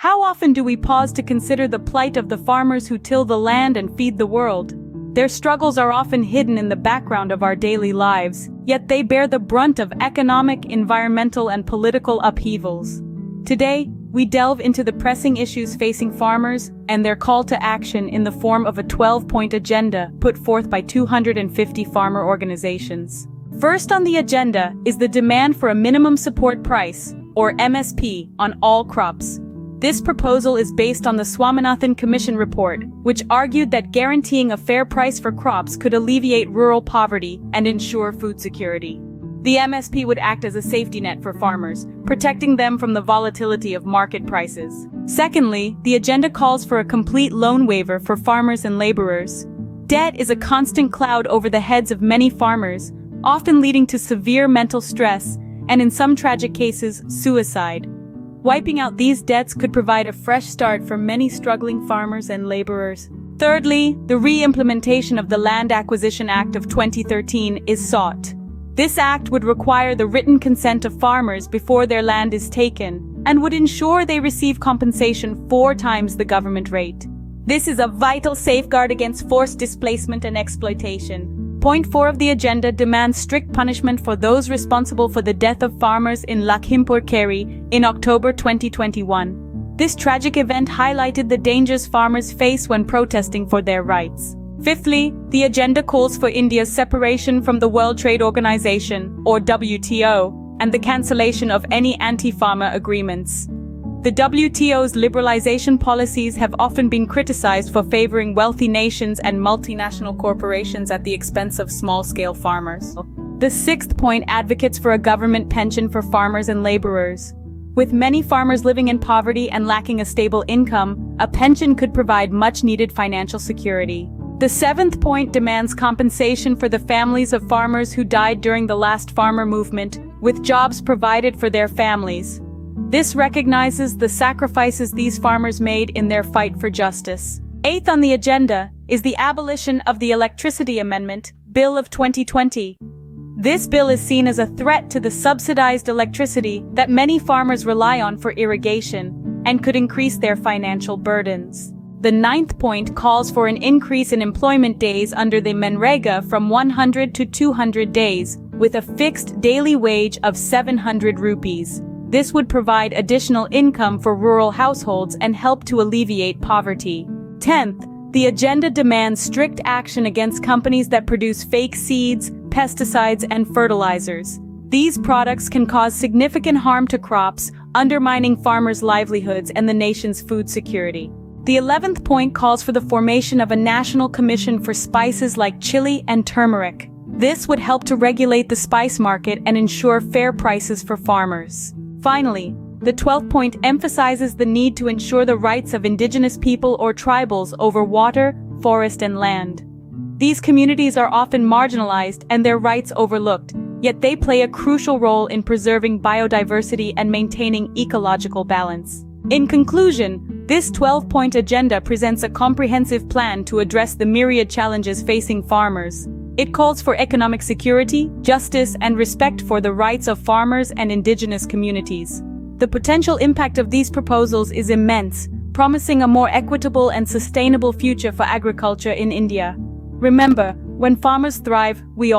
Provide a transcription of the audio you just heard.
How often do we pause to consider the plight of the farmers who till the land and feed the world? Their struggles are often hidden in the background of our daily lives, yet they bear the brunt of economic, environmental, and political upheavals. Today, we delve into the pressing issues facing farmers and their call to action in the form of a 12-point agenda put forth by 250 farmer organizations. First on the agenda is the demand for a minimum support price, or MSP, on all crops. This proposal is based on the Swaminathan Commission report, which argued that guaranteeing a fair price for crops could alleviate rural poverty and ensure food security. The MSP would act as a safety net for farmers, protecting them from the volatility of market prices. Secondly, the agenda calls for a complete loan waiver for farmers and laborers. Debt is a constant cloud over the heads of many farmers, often leading to severe mental stress and, in some tragic cases, suicide. Wiping out these debts could provide a fresh start for many struggling farmers and laborers. Thirdly, the re-implementation of the Land Acquisition Act of 2013 is sought. This act would require the written consent of farmers before their land is taken, and would ensure they receive compensation 4 times the government rate. This is a vital safeguard against forced displacement and exploitation. Point 4 of the agenda demands strict punishment for those responsible for the death of farmers in Lakhimpur Kheri in October 2021. This tragic event highlighted the dangers farmers face when protesting for their rights. Fifthly, the agenda calls for India's separation from the World Trade Organization, or WTO, and the cancellation of any anti-farmer agreements. The WTO's liberalization policies have often been criticized for favoring wealthy nations and multinational corporations at the expense of small-scale farmers. The 6th point advocates for a government pension for farmers and laborers. With many farmers living in poverty and lacking a stable income, a pension could provide much-needed financial security. The 7th point demands compensation for the families of farmers who died during the last farmer movement, with jobs provided for their families. This recognizes the sacrifices these farmers made in their fight for justice. 8th on the agenda is the abolition of the Electricity Amendment, Bill of 2020. This bill is seen as a threat to the subsidized electricity that many farmers rely on for irrigation and could increase their financial burdens. The 9th point calls for an increase in employment days under the Manrega from 100 to 200 days, with a fixed daily wage of 700 rupees. This would provide additional income for rural households and help to alleviate poverty. 10th, the agenda demands strict action against companies that produce fake seeds, pesticides, and fertilizers. These products can cause significant harm to crops, undermining farmers' livelihoods and the nation's food security. The 11th point calls for the formation of a national commission for spices like chili and turmeric. This would help to regulate the spice market and ensure fair prices for farmers. Finally, the 12th point emphasizes the need to ensure the rights of indigenous people or tribals over water, forest, and land. These communities are often marginalized and their rights overlooked, yet they play a crucial role in preserving biodiversity and maintaining ecological balance. In conclusion, this 12-point agenda presents a comprehensive plan to address the myriad challenges facing farmers. It calls for economic security, justice, and respect for the rights of farmers and indigenous communities. The potential impact of these proposals is immense, promising a more equitable and sustainable future for agriculture in India. Remember, when farmers thrive, we all